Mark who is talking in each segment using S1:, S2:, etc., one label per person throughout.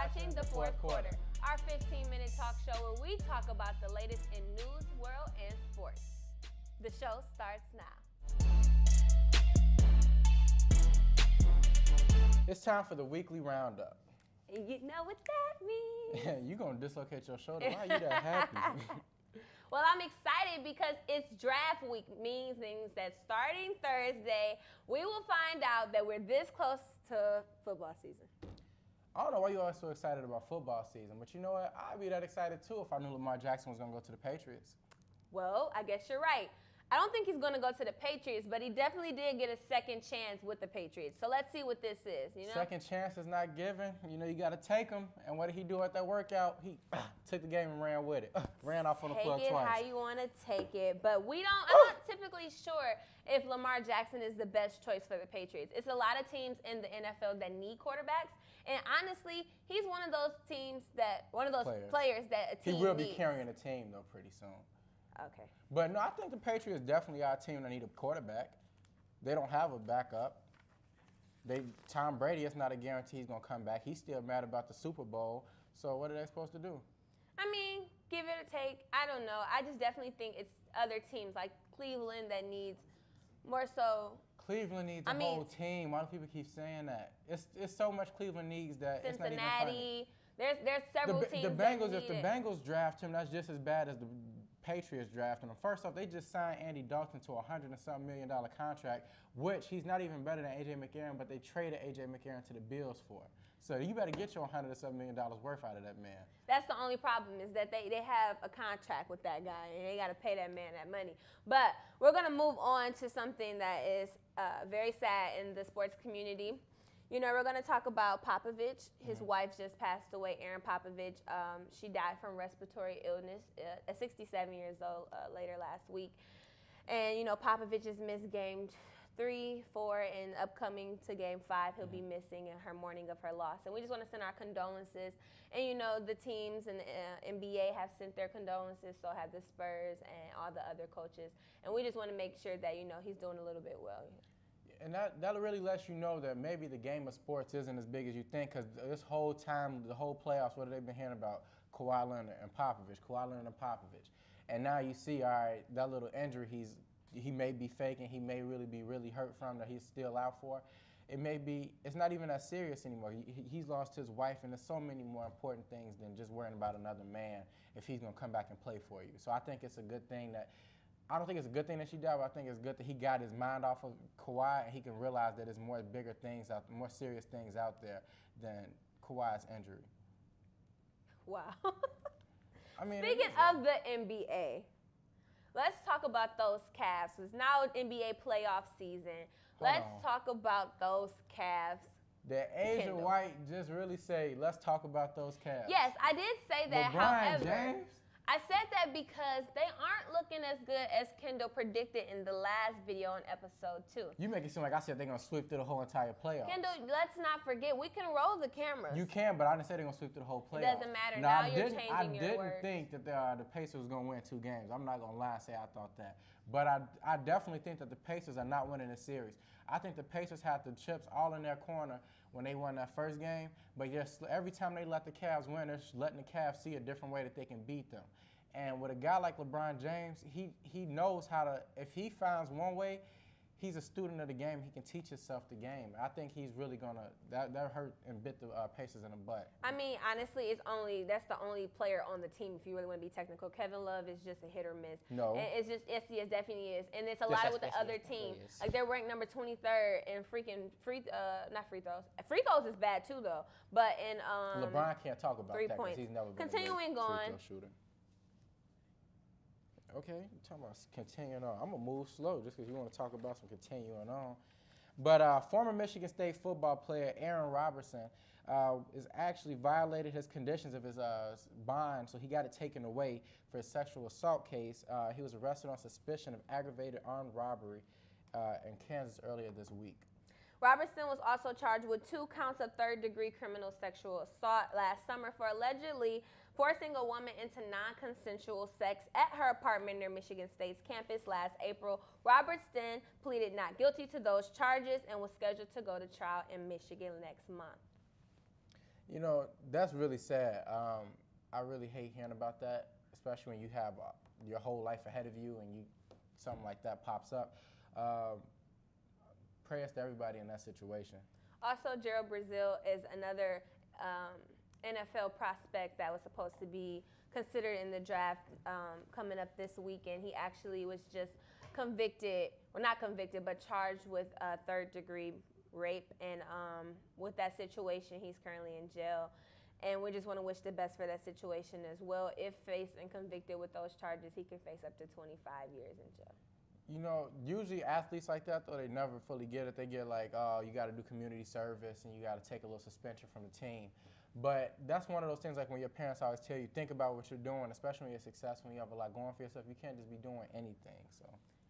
S1: watching The Fourth Quarter, our 15-minute talk show where we talk about the latest in news, world, and sports. The show starts now.
S2: It's time for the weekly Roundup.
S1: You know what that means.
S2: You gonna dislocate your shoulder? Why are you that happy?
S1: Well, I'm excited because it's draft week, meaning that starting Thursday, we will find out that we're this close to football season.
S2: I don't know why you are so excited about football season, but you know what? I'd be that excited too if I knew Lamar Jackson was gonna go to the Patriots.
S1: Well, I guess you're right. I don't think he's going to go to the Patriots, but he definitely did get a second chance with the Patriots. So let's see what this is, you know?
S2: Second chance is not given. You know, you got to take them. And what did he do at that workout? He took the game and ran with it. Ran off on the plug twice.
S1: Take it how you want to take it. But I'm not typically sure if Lamar Jackson is the best choice for the Patriots. It's a lot of teams in the NFL that need quarterbacks. And honestly, he's one of those players that a team
S2: He will be
S1: needs.
S2: carrying a team, though, pretty soon.
S1: Okay.
S2: But no, I think the Patriots definitely are a team that need a quarterback. They don't have a backup. Tom Brady, it's not a guarantee he's going to come back. He's still mad about the Super Bowl. So what are they supposed to do?
S1: I mean, give it a take. I don't know. I just definitely think it's other teams like Cleveland that needs more so.
S2: Cleveland needs a whole team. Why do people keep saying that? It's so much Cleveland needs that it's not even funny.
S1: Cincinnati. There's several teams.
S2: The Bengals,
S1: if
S2: the Bengals draft him, that's just as bad as the Patriots drafting him. First off, they just signed Andy Dalton to $100-and-something million contract, which he's not even better than A.J. McCarron, but they traded A.J. McCarron to the Bills for. So you better get your $100-and-something million worth out of that man.
S1: That's the only problem is that they have a contract with that guy, and they got to pay that man that money. But we're going to move on to something that is very sad in the sports community. You know, we're going to talk about Popovich. His wife just passed away, Erin Popovich. She died from respiratory illness at 67 years old later last week. And, you know, Popovich has missed game 3, 4, and upcoming to game 5. He'll be missing in her mourning of her loss. And we just want to send our condolences. And, you know, the teams and the NBA have sent their condolences, so have the Spurs and all the other coaches. And we just want to make sure that, you know, he's doing a little bit well.
S2: And that really lets you know that maybe the game of sports isn't as big as you think, because this whole time, the whole playoffs, what have they been hearing about? Kawhi Leonard and Popovich. And now you see, all right, that little injury he may be faking, he may really be hurt from, that he's still out for. It's not even that serious anymore. He's lost his wife, and there's so many more important things than just worrying about another man if he's going to come back and play for you. So I think it's a good thing that I don't think it's a good thing that she died, but I think it's good that he got his mind off of Kawhi and he can realize that there's more bigger things more serious things out there than Kawhi's injury.
S1: Wow.
S2: I mean,
S1: speaking of the NBA, let's talk about those Cavs. It's now NBA playoff season. Let's talk about those Cavs.
S2: Did Asiah White just really say, let's talk about those Cavs?
S1: Yes, I did say that.
S2: LeBron James?
S1: I said that because they aren't looking as good as Kendall predicted in the last video in episode 2.
S2: You make it seem like I said they're going to sweep through the whole entire playoffs.
S1: Kendall, let's not forget, we can roll the cameras.
S2: You can, but I didn't say they're going to sweep through the whole playoffs.
S1: It doesn't matter. Now you're changing your words.
S2: I didn't think that the Pacers was going to win 2 games. I'm not going to lie and say I thought that. But I definitely think that the Pacers are not winning this series. I think the Pacers had the chips all in their corner when they won that first game. But yes, every time they let the Cavs win, they're letting the Cavs see a different way that they can beat them. And with a guy like LeBron James, he knows how to, if he finds one way, he's a student of the game. He can teach himself the game. I think he's really going to, that hurt and bit the Pacers in the butt.
S1: I mean, honestly, that's the only player on the team, if you really want to be technical. Kevin Love is just a hit or miss.
S2: No.
S1: And it's just, yes, he definitely is. And it's a lot with the other team. Like, they're ranked number 23rd in free throws is bad too, though. But in
S2: LeBron can't talk about
S1: 3
S2: that
S1: points.
S2: because he's never been
S1: Continuing
S2: a great
S1: on.
S2: free throw shooter. Okay, you're talking about continuing on. I'm going to move slow just because you want to talk about some continuing on. But former Michigan State football player Aaron Robertson is actually violated his conditions of his bond, so he got it taken away for his sexual assault case. He was arrested on suspicion of aggravated armed robbery in Kansas earlier this week.
S1: Robertson was also charged with 2 counts of third-degree criminal sexual assault last summer for allegedly forcing a woman into non-consensual sex at her apartment near Michigan State's campus last April. Robertson pleaded not guilty to those charges and was scheduled to go to trial in Michigan next month.
S2: You know, that's really sad. I really hate hearing about that, especially when you have your whole life ahead of you and something like that pops up. Prayers to everybody in that situation.
S1: Also, Gerald Brazil is another NFL prospect that was supposed to be considered in the draft coming up this weekend. He actually was just convicted, well, not convicted, but charged with third-degree rape. And with that situation, he's currently in jail. And we just want to wish the best for that situation as well. If faced and convicted with those charges, he could face up to 25 years in jail.
S2: You know, usually athletes like that, though, they never fully get it. They get like, oh, you got to do community service and you got to take a little suspension from the team. But that's one of those things like when your parents always tell you, think about what you're doing, especially when you're successful and you have a lot going for yourself. You can't just be doing anything. So.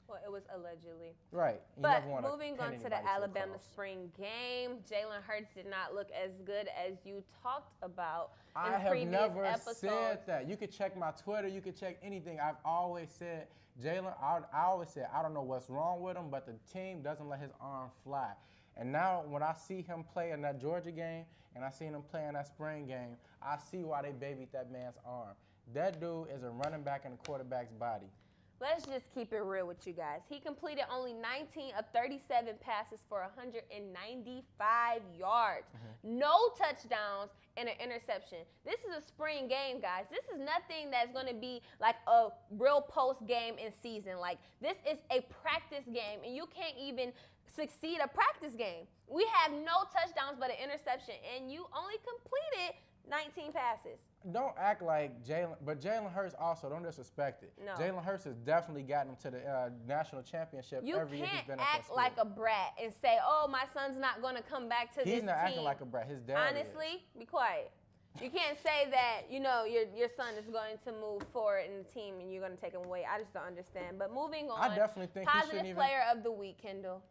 S1: Well, it was allegedly.
S2: Right.
S1: But moving on to the Alabama spring game, Jalen Hurts did not look as good as you talked about in previous episodes. I have never said
S2: that. You could check my Twitter. You could check anything. I've always said, Jalen, I always said, I don't know what's wrong with him, but the team doesn't let his arm fly. And now when I see him play in that Georgia game and I seen him play in that spring game, I see why they babied that man's arm. That dude is a running back in the quarterback's body.
S1: Let's just keep it real with you guys. He completed only 19 of 37 passes for 195 yards. No touchdowns and an interception. This is a spring game, guys. This is nothing that's going to be like a real post game in season. Like, this is a practice game, and you can't even succeed a practice game. We have no touchdowns but an interception, and you only completed 19 passes.
S2: Don't act like Jalen Hurts also, don't disrespect it.
S1: No.
S2: Jalen Hurts has definitely gotten him to the national championship every year he's been at that school.
S1: You can't act like a brat and say, oh, my son's not going to come back to this team.
S2: He's not acting like a brat. His dad
S1: Honestly, be quiet. You can't say that, you know, your son is going to move forward in the team and you're going to take him away. I just don't understand. But moving on,
S2: I definitely think he shouldn't even...
S1: Positive player of the week, Kendall.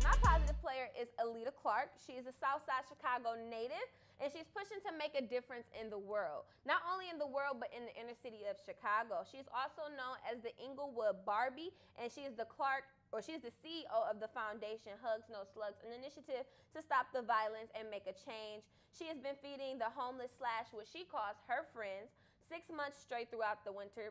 S1: My positive player is Alita Clark. She is a Southside Chicago native, and she's pushing to make a difference in the world. Not only in the world, but in the inner city of Chicago. She's also known as the Inglewood Barbie, and she is she's the CEO of the foundation Hugs No Slugs, an initiative to stop the violence and make a change. She has been feeding the homeless / what she calls her friends 6 months straight throughout the winter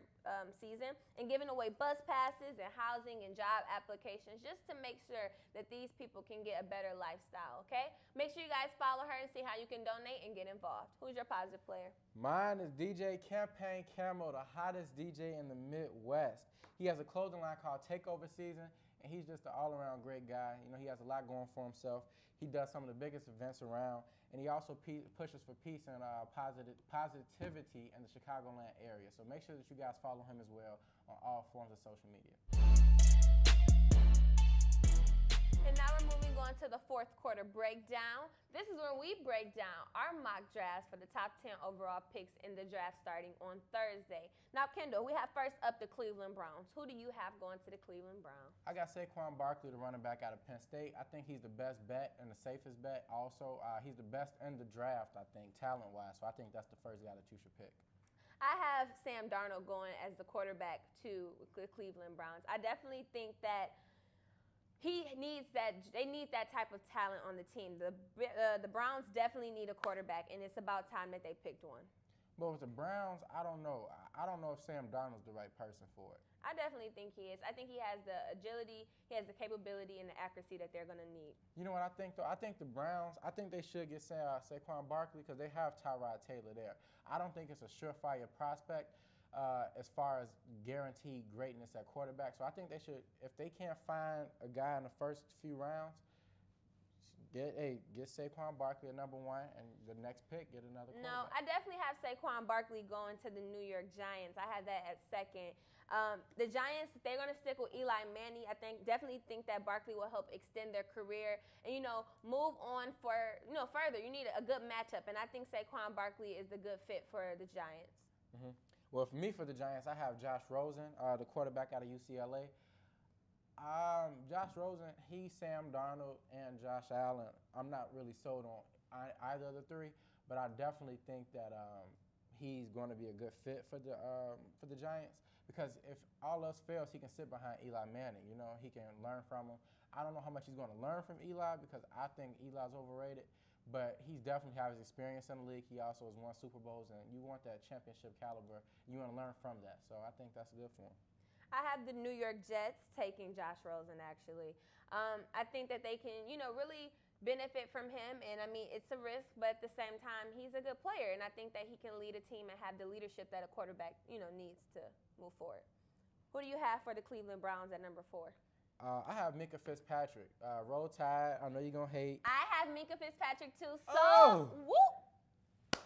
S1: season and giving away bus passes and housing and job applications just to make sure that these people can get a better lifestyle, okay? Make sure you guys follow her and see how you can donate and get involved. Who's your positive player?
S2: Mine is DJ Campaign Camo, the hottest DJ in the Midwest. He has a clothing line called Takeover Season, and he's just an all-around great guy. You know, he has a lot going for himself. He does some of the biggest events around, and he also pushes for peace and positivity in the Chicagoland area. So make sure that you guys follow him as well on all forms of social media.
S1: And now we're moving on to the fourth quarter breakdown. This is when we break down our mock drafts for the top 10 overall picks in the draft starting on Thursday. Now, Kendall, we have first up the Cleveland Browns. Who do you have going to the Cleveland Browns?
S2: I got Saquon Barkley, the running back out of Penn State. I think he's the best bet and the safest bet. Also, he's the best in the draft, I think, talent-wise. So I think that's the first guy that you should pick.
S1: I have Sam Darnold going as the quarterback to the Cleveland Browns. I definitely think that they need that type of talent on the team. The Browns definitely need a quarterback, and it's about time that they picked one.
S2: But with the Browns, I don't know. I don't know if Sam Darnold's the right person for it.
S1: I definitely think he is. I think he has the agility, he has the capability, and the accuracy that they're going to need.
S2: You know what I think, though? I think the Browns, they should get Saquon Barkley because they have Tyrod Taylor there. I don't think it's a surefire prospect as far as guaranteed greatness at quarterback. So I think they should, if they can't find a guy in the first few rounds, get Saquon Barkley at number one, and the next pick, get another quarterback.
S1: No, I definitely have Saquon Barkley going to the New York Giants. I have that at second. The Giants, they're going to stick with Eli Manning. I definitely think that Barkley will help extend their career and, move on for, further. You need a good matchup, and I think Saquon Barkley is the good fit for the Giants.
S2: Mm-hmm. Well, for me, for the Giants, I have Josh Rosen, the quarterback out of UCLA. Josh Rosen, Sam Darnold, and Josh Allen. I'm not really sold on either of the three, but I definitely think that he's going to be a good fit for the Giants because if all else fails, he can sit behind Eli Manning. He can learn from him. I don't know how much he's going to learn from Eli because I think Eli's overrated. But he's definitely has experience in the league. He also has won Super Bowls, and you want that championship caliber. You want to learn from that. So I think that's good for him.
S1: I have the New York Jets taking Josh Rosen, actually. I think that they can, really benefit from him. And, I mean, it's a risk, but at the same time, he's a good player. And I think that he can lead a team and have the leadership that a quarterback, needs to move forward. Who do you have for the Cleveland Browns at number 4?
S2: I have Minkah Fitzpatrick. Roll Tide. I know you're going to hate.
S1: I have Minkah Fitzpatrick, too. So, whoop.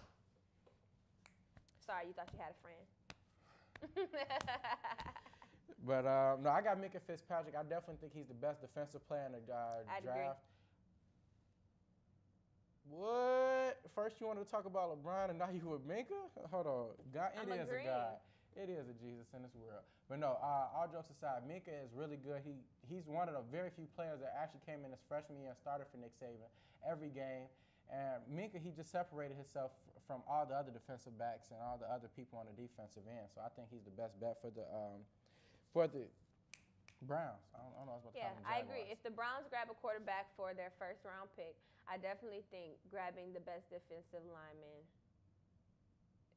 S1: Sorry, you thought you had a friend.
S2: But, no, I got Minkah Fitzpatrick. I definitely think he's the best defensive player in the draft.
S1: Agree.
S2: What? First you wanted to talk about LeBron, and now you with Minkah? Hold on. God, it is a God. It is a Jesus in this world. But no, all jokes aside, Minkah is really good. He's one of the very few players that actually came in his freshman year and started for Nick Saban every game. And Minkah, he just separated himself from all the other defensive backs and all the other people on the defensive end. So I think he's the best bet for the Browns. I don't know what's about to
S1: Yeah, I agree. If the Browns grab a quarterback for their first-round pick, I definitely think grabbing the best defensive lineman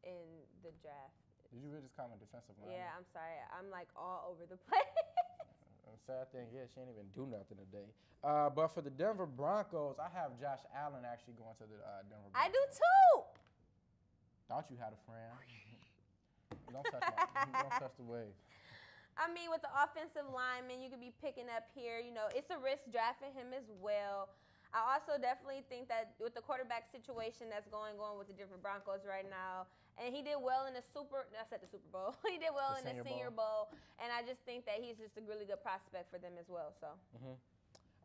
S1: in the draft.
S2: Did you really just call him a defensive lineman?
S1: Yeah, I'm sorry. I'm like all over the place.
S2: Sad thing is, she ain't even do nothing today. But for the Denver Broncos, I have Josh Allen actually going to the Denver Broncos.
S1: I do too.
S2: Thought you had a friend. Don't touch the wave.
S1: I mean, with the offensive lineman, you could be picking up here. It's a risk drafting him as well. I also definitely think that with the quarterback situation that's going on with the Denver Broncos right now, and he did well in the Super Bowl. He did well in the Senior Bowl, and I just think that he's just a really good prospect for them as well. So. Mm-hmm.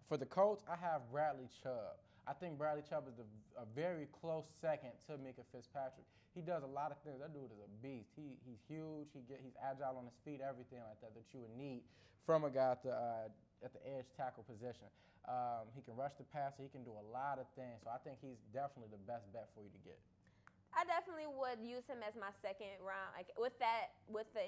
S2: For the Colts, I have Bradley Chubb. I think Bradley Chubb is a very close second to Minkah Fitzpatrick. He does a lot of things. That dude is a beast. He's huge. He's agile on his feet, everything like that you would need from a guy at the edge tackle position. He can rush the passer. He can do a lot of things. So I think he's definitely the best bet for you to get.
S1: I definitely would use him as my second round. Like with the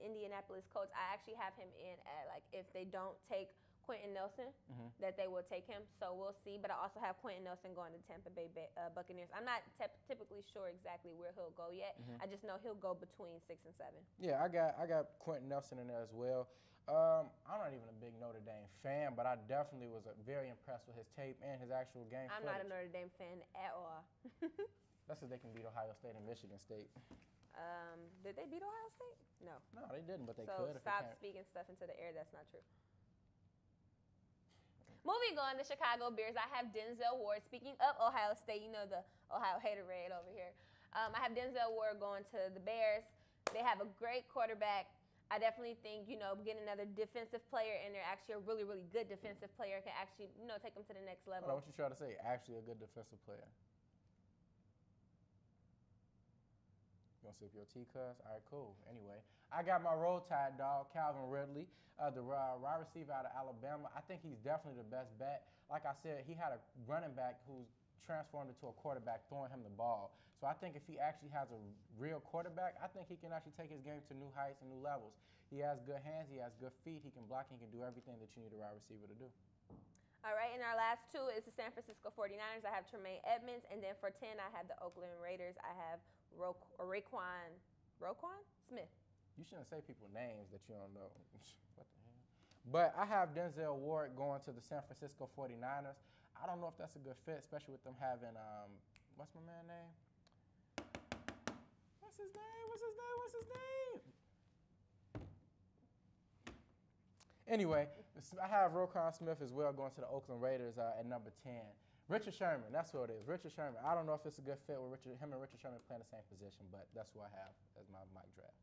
S1: Indianapolis Colts, I actually have him in at if they don't take Quentin Nelson, that they will take him. So we'll see. But I also have Quentin Nelson going to Tampa Bay Buccaneers. I'm not typically sure exactly where he'll go yet. I just know he'll go between 6 and 7.
S2: Yeah, I got Quentin Nelson in there as well. I'm not even a big Notre Dame fan, but I definitely was very impressed with his tape and his actual game
S1: I'm
S2: footage.
S1: not a Notre Dame fan at all.
S2: That's because they can beat Ohio State and Michigan State.
S1: Did they beat Ohio State? No.
S2: No, they didn't, but they
S1: So
S2: could.
S1: stop speaking stuff into the air. That's not true. Moving on, the Chicago Bears. I have Denzel Ward. Speaking of Ohio State, the Ohio haterade over here. I have Denzel Ward going to the Bears. They have a great quarterback. I definitely think, getting another defensive player in there, actually a really, really good defensive player, can actually, take them to the next level.
S2: What you trying to say? Actually a good defensive player. You gonna sip your tea, cuz? All right, cool. Anyway, I got my Roll Tide dog, Calvin Ridley, the wide receiver out of Alabama. I think he's definitely the best bet. Like I said, he had a running back who's transformed into a quarterback, throwing him the ball. So I think if he actually has a real quarterback, I think he can actually take his game to new heights and new levels. He has good hands, he has good feet, he can block, he can do everything that you need a wide receiver to do.
S1: All right, and our last two is the San Francisco 49ers. I have Tremaine Edmonds, and then for 10, I have the Oakland Raiders. I have Roquan Smith.
S2: You shouldn't say people's names that you don't know. What the hell? But I have Denzel Ward going to the San Francisco 49ers. I don't know if that's a good fit, especially with them having, what's my man's name? What's his name? Anyway, I have Roquan Smith as well going to the Oakland Raiders at number 10. Richard Sherman, that's who it is. Richard Sherman. I don't know if it's a good fit with him and Richard Sherman playing the same position, but that's who I have as my mock draft.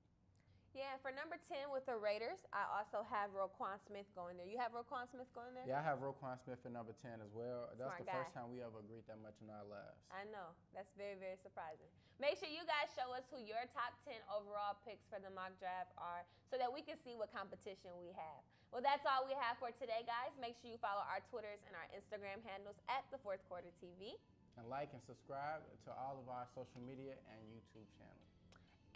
S1: Yeah, for number 10 with the Raiders, I also have Roquan Smith going there. You have Roquan Smith going there?
S2: Yeah, I have Roquan Smith at number 10 as well. That's
S1: Smart
S2: the
S1: guy.
S2: first time we ever agreed that much in our lives.
S1: I know. That's very, very surprising. Make sure you guys show us who your top 10 overall picks for the mock draft are so that we can see what competition we have. Well, that's all we have for today, guys. Make sure you follow our Twitters and our Instagram handles at The Fourth Quarter TV.
S2: And like and subscribe to all of our social media and YouTube channels.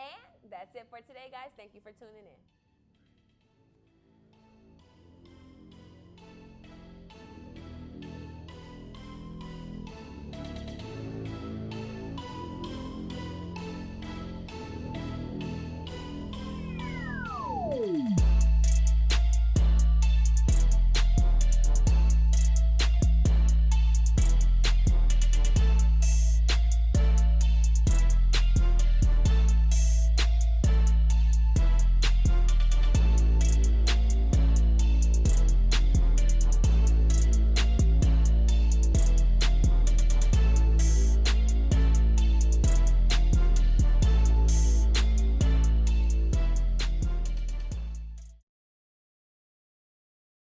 S1: And that's it for today, guys. Thank you for tuning in.